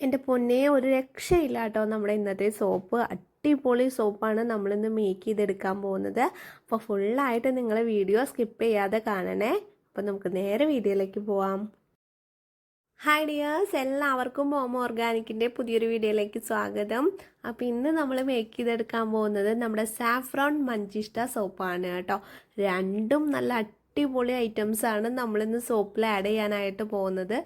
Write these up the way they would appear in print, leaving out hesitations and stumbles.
എൻ്റെ പൊന്നേ ഒരു രക്ഷയില്ല കേട്ടോ നമ്മുടെ ഇന്നത്തെ സോപ്പ്. അടിപൊളി സോപ്പാണ് നമ്മളിന്ന് മേക്ക് ചെയ്തെടുക്കാൻ പോകുന്നത്. അപ്പോൾ ഫുള്ളായിട്ട് നിങ്ങൾ വീഡിയോ സ്കിപ്പ് ചെയ്യാതെ കാണണേ. അപ്പോൾ നമുക്ക് നേരെ വീഡിയോയിലേക്ക് പോവാം. ഹായ് ഡിയേഴ്സ്, എല്ലാവർക്കും മോമോ ഓർഗാനിക്കിൻ്റെ പുതിയൊരു വീഡിയോയിലേക്ക് സ്വാഗതം. അപ്പോൾ ഇന്ന് നമ്മൾ മേക്ക് ചെയ്തെടുക്കാൻ പോകുന്നത് നമ്മുടെ സാഫ്രോൺ മഞ്ചിഷ്ട സോപ്പാണ് കേട്ടോ. രണ്ടും നല്ല അടിപൊളി ഐറ്റംസ് ആണ് നമ്മളിന്ന് സോപ്പിൽ ആഡ് ചെയ്യാനായിട്ട് പോകുന്നത്.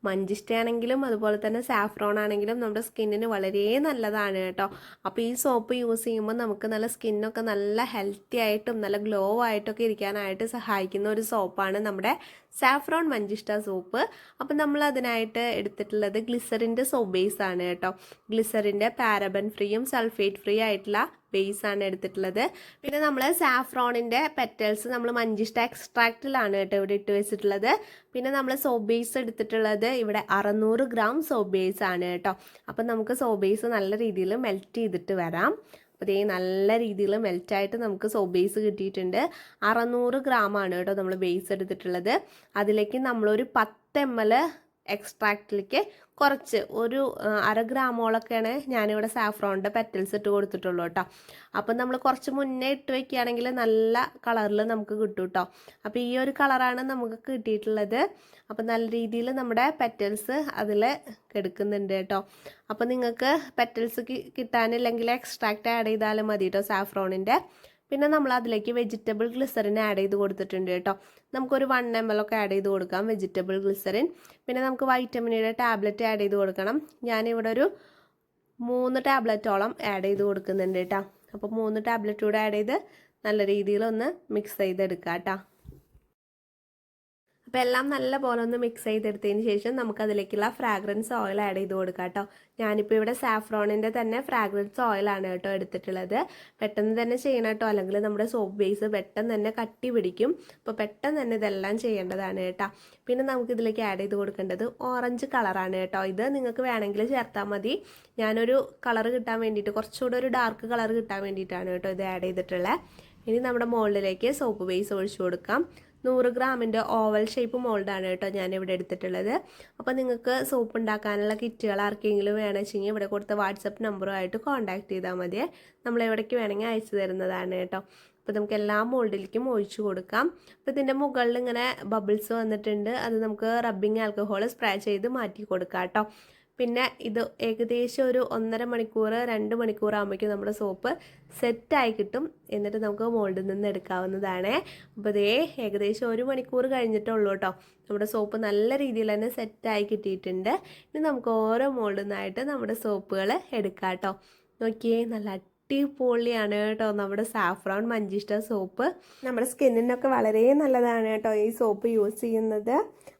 മഞ്ചിഷ്ട ആണെങ്കിലും അതുപോലെ തന്നെ സാഫ്രോൺ ആണെങ്കിലും നമ്മുടെ സ്കിന്നിന് വളരെ നല്ലതാണ് കേട്ടോ. അപ്പോൾ ഈ സോപ്പ് യൂസ് ചെയ്യുമ്പോൾ നമുക്ക് നല്ല സ്കിന്നൊക്കെ നല്ല ഹെൽത്തി ആയിട്ടും നല്ല ഗ്ലോ ആയിട്ടൊക്കെ ഇരിക്കാനായിട്ട് സഹായിക്കുന്ന ഒരു സോപ്പാണ് നമ്മുടെ സാഫ്രോൺ മഞ്ചിഷ്ട സോപ്പ്. അപ്പം നമ്മൾ അതിനായിട്ട് എടുത്തിട്ടുള്ളത് ഗ്ലിസറിൻ്റെ സോപ്പ് ബേസ് ആണ് കേട്ടോ. ഗ്ലിസറിൻ്റെ പാരബൻ ഫ്രീയും സൾഫേറ്റ് ഫ്രീ ആയിട്ടുള്ള ബേസ് ആണ് എടുത്തിട്ടുള്ളത്. പിന്നെ നമ്മൾ സാഫ്രോണിൻ്റെ പെറ്റൽസ് നമ്മൾ മഞ്ചിഷ്ട എക്സ്ട്രാക്റ്റിലാണ് കേട്ടോ ഇവിടെ ഇട്ട് വെച്ചിട്ടുള്ളത്. പിന്നെ നമ്മൾ സോപ്പ് ബേസ് എടുത്തിട്ടുള്ളത് ഇവിടെ 600 ഗ്രാം സോപ്പ് ബേസ് ആണ് കേട്ടോ. അപ്പം നമുക്ക് സോപ്പ് ബേസ് നല്ല രീതിയിൽ മെൽറ്റ് ചെയ്തിട്ട് വരാം. അപ്പോൾ ഇതേ നല്ല രീതിയിൽ മെൽറ്റായിട്ട് നമുക്ക് സോപ്പ് ബേസ് കിട്ടിയിട്ടുണ്ട്. 600 ഗ്രാം ആണ് കേട്ടോ നമ്മൾ ബേസ് എടുത്തിട്ടുള്ളത്. അതിലേക്ക് നമ്മളൊരു 10 ml എക്സ്ട്രാക്റ്റിലേക്ക് കുറച്ച് ഒരു 1/2 ഗ്രാമോളൊക്കെയാണ് ഞാനിവിടെ സാഫ്രോണിൻ്റെ പെറ്റൽസ് ഇട്ട് കൊടുത്തിട്ടുള്ളൂ കേട്ടോ. അപ്പം നമ്മൾ കുറച്ച് മുന്നേ ഇട്ട് വയ്ക്കുകയാണെങ്കിൽ നല്ല കളറിൽ നമുക്ക് കിട്ടും കേട്ടോ. അപ്പോൾ ഈ ഒരു കളറാണ് നമുക്ക് കിട്ടിയിട്ടുള്ളത്. അപ്പം നല്ല രീതിയിൽ നമ്മുടെ പെറ്റൽസ് അതിൽ എടുക്കുന്നുണ്ട് കേട്ടോ. അപ്പം നിങ്ങൾക്ക് പെറ്റൽസ് കിട്ടാനില്ലെങ്കിൽ എക്സ്ട്രാക്റ്റ് ആഡ് ചെയ്താലും മതി കേട്ടോ സാഫ്രോണിൻ്റെ. പിന്നെ നമ്മൾ അതിലേക്ക് വെജിറ്റബിൾ ഗ്ലിസറിൻ ആഡ് ചെയ്ത് കൊടുത്തിട്ടുണ്ട് കേട്ടോ. നമുക്കൊരു 1 ml ഒക്കെ ആഡ് ചെയ്ത് കൊടുക്കാം വെജിറ്റബിൾ ഗ്ലിസറിൻ. പിന്നെ നമുക്ക് വൈറ്റമിനിയുടെ ടാബ്ലറ്റ് ആഡ് ചെയ്ത് കൊടുക്കണം. ഞാനിവിടെ ഒരു 3 ടാബ്ലറ്റോളം ആഡ് ചെയ്ത് കൊടുക്കുന്നുണ്ട് കേട്ടോ. അപ്പോൾ 3 ടാബ്ലറ്റ് കൂടെ ആഡ് ചെയ്ത് നല്ല രീതിയിലൊന്ന് മിക്സ് ചെയ്തെടുക്കാം കേട്ടോ. അപ്പോൾ എല്ലാം നല്ല പോലെ ഒന്ന് മിക്സ് ചെയ്തെടുത്തതിന് ശേഷം നമുക്കതിലേക്കുള്ള ഫ്രാഗ്രൻസ് ഓയിൽ ആഡ് ചെയ്ത് കൊടുക്കാം കേട്ടോ. ഞാനിപ്പോൾ ഇവിടെ സാഫ്രോണിൻ്റെ തന്നെ ഫ്രാഗ്രൻസ് ഓയിലാണ് കേട്ടോ എടുത്തിട്ടുള്ളത്. പെട്ടെന്ന് തന്നെ ചെയ്യണം കേട്ടോ, അല്ലെങ്കിൽ നമ്മുടെ സോപ്പ് ബേസ് പെട്ടെന്ന് തന്നെ കട്ടി പിടിക്കും. അപ്പോൾ പെട്ടെന്ന് തന്നെ ഇതെല്ലാം ചെയ്യേണ്ടതാണ് കേട്ടോ. പിന്നെ നമുക്കിതിലേക്ക് ആഡ് ചെയ്ത് കൊടുക്കേണ്ടത് ഓറഞ്ച് കളറാണ് കേട്ടോ. ഇത് നിങ്ങൾക്ക് വേണമെങ്കിൽ ചേർത്താൽ മതി. ഞാനൊരു കളർ കിട്ടാൻ വേണ്ടിയിട്ട്, കുറച്ചുകൂടെ ഒരു ഡാർക്ക് കളർ കിട്ടാൻ വേണ്ടിയിട്ടാണ് കേട്ടോ ഇത് ആഡ് ചെയ്തിട്ടുള്ളത്. ഇനി നമ്മുടെ മോൾഡിലേക്ക് സോപ്പ് ബേസ് ഒഴിച്ചു കൊടുക്കാം. 100 ഗ്രാമിൻ്റെ ഓവൽ ഷേപ്പ് മോൾഡാണ് കേട്ടോ ഞാനിവിടെ എടുത്തിട്ടുള്ളത്. അപ്പോൾ നിങ്ങൾക്ക് സോപ്പ് ഉണ്ടാക്കാനുള്ള കിറ്റുകൾ ആർക്കെങ്കിലും വേണമെങ്കിൽ ഇവിടെ കൊടുത്ത വാട്സപ്പ് നമ്പറുമായിട്ട് കോൺടാക്ട് ചെയ്താൽ മതി. നമ്മൾ എവിടേക്ക് വേണമെങ്കിൽ അയച്ചു തരുന്നതാണ് കേട്ടോ. അപ്പോൾ നമുക്ക് എല്ലാ മോൾഡിലേക്കും ഒഴിച്ചു കൊടുക്കാം. അപ്പോൾ ഇതിൻ്റെ മുകളിൽ ഇങ്ങനെ ബബിൾസ് വന്നിട്ടുണ്ട്. അത് നമുക്ക് റബ്ബിംഗ് ആൽക്കഹോൾ സ്പ്രേ ചെയ്ത് മാറ്റി കൊടുക്കാം കേട്ടോ. പിന്നെ ഇത് ഏകദേശം ഒരു 1.5 മണിക്കൂർ 2 മണിക്കൂർ ആകുമ്പോഴേക്കും നമ്മുടെ സോപ്പ് സെറ്റായി കിട്ടും. എന്നിട്ട് നമുക്ക് മോൾഡിൽ നിന്ന് എടുക്കാവുന്നതാണ്. അപ്പോൾ ഇതേ ഏകദേശം 1 മണിക്കൂർ കഴിഞ്ഞിട്ടുള്ളൂ കേട്ടോ. നമ്മുടെ സോപ്പ് നല്ല രീതിയിൽ തന്നെ സെറ്റായി കിട്ടിയിട്ടുണ്ട്. ഇനി നമുക്ക് ഓരോ മോൾഡിൽ നിന്നായിട്ട് നമ്മുടെ സോപ്പുകൾ എടുക്കാം കേട്ടോ. നോക്കിയേ, നല്ല അടിപൊളിയാണ് കേട്ടോ നമ്മുടെ സാഫ്രോൺ മഞ്ചിഷ്ട സോപ്പ്. നമ്മുടെ സ്കിന്നിനൊക്കെ വളരെ നല്ലതാണ് കേട്ടോ ഈ സോപ്പ് യൂസ് ചെയ്യുന്നത്.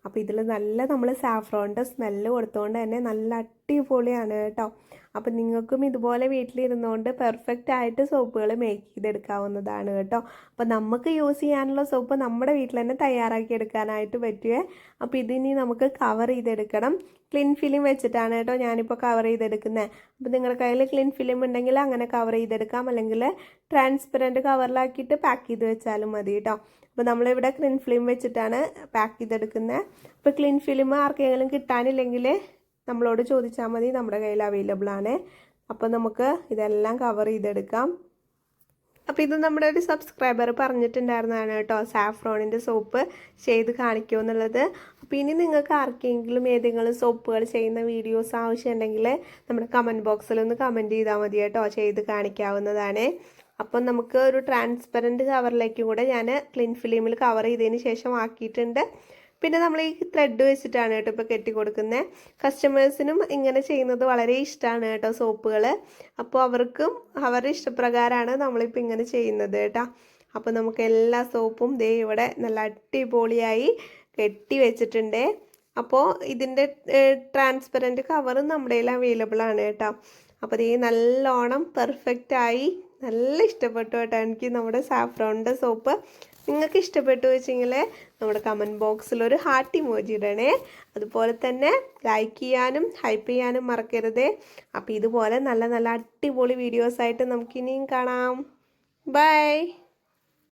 അപ്പോൾ ഇതിൽ നല്ല നമ്മൾ സാഫ്രോണിൻ്റെ സ്മെല്ല് കൊടുത്തുകൊണ്ട് തന്നെ നല്ല അടിപൊളിയാണ് കേട്ടോ. അപ്പം നിങ്ങൾക്കും ഇതുപോലെ വീട്ടിലിരുന്നുകൊണ്ട് പെർഫെക്റ്റ് ആയിട്ട് സോപ്പുകൾ മേക്ക് ചെയ്തെടുക്കാവുന്നതാണ് കേട്ടോ. അപ്പോൾ നമുക്ക് യൂസ് ചെയ്യാനുള്ള സോപ്പ് നമ്മുടെ വീട്ടിൽ തന്നെ തയ്യാറാക്കി എടുക്കാനായിട്ട് പറ്റുമേ. അപ്പോൾ ഇതിനി നമുക്ക് കവർ ചെയ്തെടുക്കണം. ക്ലിൻ ഫിലിം വെച്ചിട്ടാണ് കേട്ടോ ഞാനിപ്പോൾ കവർ ചെയ്തെടുക്കുന്നത്. അപ്പോൾ നിങ്ങളുടെ കയ്യിൽ ക്ലിൻ ഫിലിം ഉണ്ടെങ്കിൽ അങ്ങനെ കവർ ചെയ്തെടുക്കാം, അല്ലെങ്കിൽ ട്രാൻസ്പെറൻറ്റ് കവറിലാക്കിയിട്ട് പാക്ക് ചെയ്ത് വെച്ചാലും മതി കേട്ടോ. അപ്പോൾ നമ്മളിവിടെ ക്ലിൻ ഫിലിം വെച്ചിട്ടാണ് പാക്ക് ചെയ്തെടുക്കുന്നത്. അപ്പോൾ ക്ലിൻ ഫിലിം ആർക്കെങ്കിലും കിട്ടാനില്ലെങ്കിൽ നമ്മളോട് ചോദിച്ചാൽ മതി, നമ്മുടെ കയ്യിൽ അവൈലബിൾ ആണ്. അപ്പോൾ നമുക്ക് ഇതെല്ലാം കവർ ചെയ്തെടുക്കാം. അപ്പോൾ ഇത് നമ്മുടെ ഒരു സബ്സ്ക്രൈബർ പറഞ്ഞിട്ടുണ്ടായിരുന്നതാണ് കേട്ടോ, സാഫ്രോണിൻ്റെ സോപ്പ് ചെയ്ത് കാണിക്കുമെന്നുള്ളത്. അപ്പോൾ ഇനി നിങ്ങൾക്ക് ആർക്കെങ്കിലും ഏതെങ്കിലും സോപ്പുകൾ ചെയ്യുന്ന വീഡിയോസ് ആവശ്യമുണ്ടെങ്കിൽ നമ്മുടെ കമൻറ്റ് ബോക്സിലൊന്ന് കമൻറ്റ് ചെയ്താൽ മതി കേട്ടോ, ചെയ്ത് കാണിക്കാവുന്നതാണ്. അപ്പം നമുക്ക് ഒരു ട്രാൻസ്പെറൻറ്റ് കവറിലേക്കും കൂടെ ഞാൻ ക്ലിൻ ഫിലിമിൽ കവർ ചെയ്തതിന് ശേഷം ആക്കിയിട്ടുണ്ട്. പിന്നെ നമ്മൾ ഈ ത്രെഡ് വെച്ചിട്ടാണ് കേട്ടോ ഇപ്പോൾ കെട്ടി കൊടുക്കുന്നത്. കസ്റ്റമേഴ്സിനും ഇങ്ങനെ ചെയ്യുന്നത് വളരെ ഇഷ്ടമാണ് കേട്ടോ സോപ്പുകൾ. അപ്പോൾ അവർക്കും അവരുടെ ഇഷ്ടപ്രകാരമാണ് നമ്മളിപ്പോൾ ഇങ്ങനെ ചെയ്യുന്നത് കേട്ടോ. അപ്പോൾ നമുക്ക് എല്ലാ സോപ്പും ദേ ഇവിടെ നല്ല അടിപൊളിയായി കെട്ടി വെച്ചിട്ടുണ്ട്. അപ്പോൾ ഇതിൻ്റെ ട്രാൻസ്പെറൻറ്റ് കവറും നമ്മുടെ കയ്യിൽ അവൈലബിൾ ആണ് കേട്ടോ. അപ്പോൾ ദേ നല്ലോണം പെർഫെക്റ്റായി നല്ല ഇഷ്ടപ്പെട്ടു കേട്ടോ എനിക്ക് നമ്മുടെ സാഫ്രോണിൻ്റെ സോപ്പ്. നിങ്ങൾക്ക് ഇഷ്ടപ്പെട്ടു വെച്ചെങ്കിൽ നമ്മുടെ കമൻറ്റ് ബോക്സിൽ ഒരു ഹാർട്ട് ഇമോജി ഇടണേ. അതുപോലെ തന്നെ ലൈക്ക് ചെയ്യാനും ഹൈപ്പ് ചെയ്യാനും മറക്കരുതേ. അപ്പോൾ ഇതുപോലെ നല്ല നല്ല അടിപൊളി വീഡിയോസായിട്ട് നമുക്കിനിയും കാണാം. ബൈ.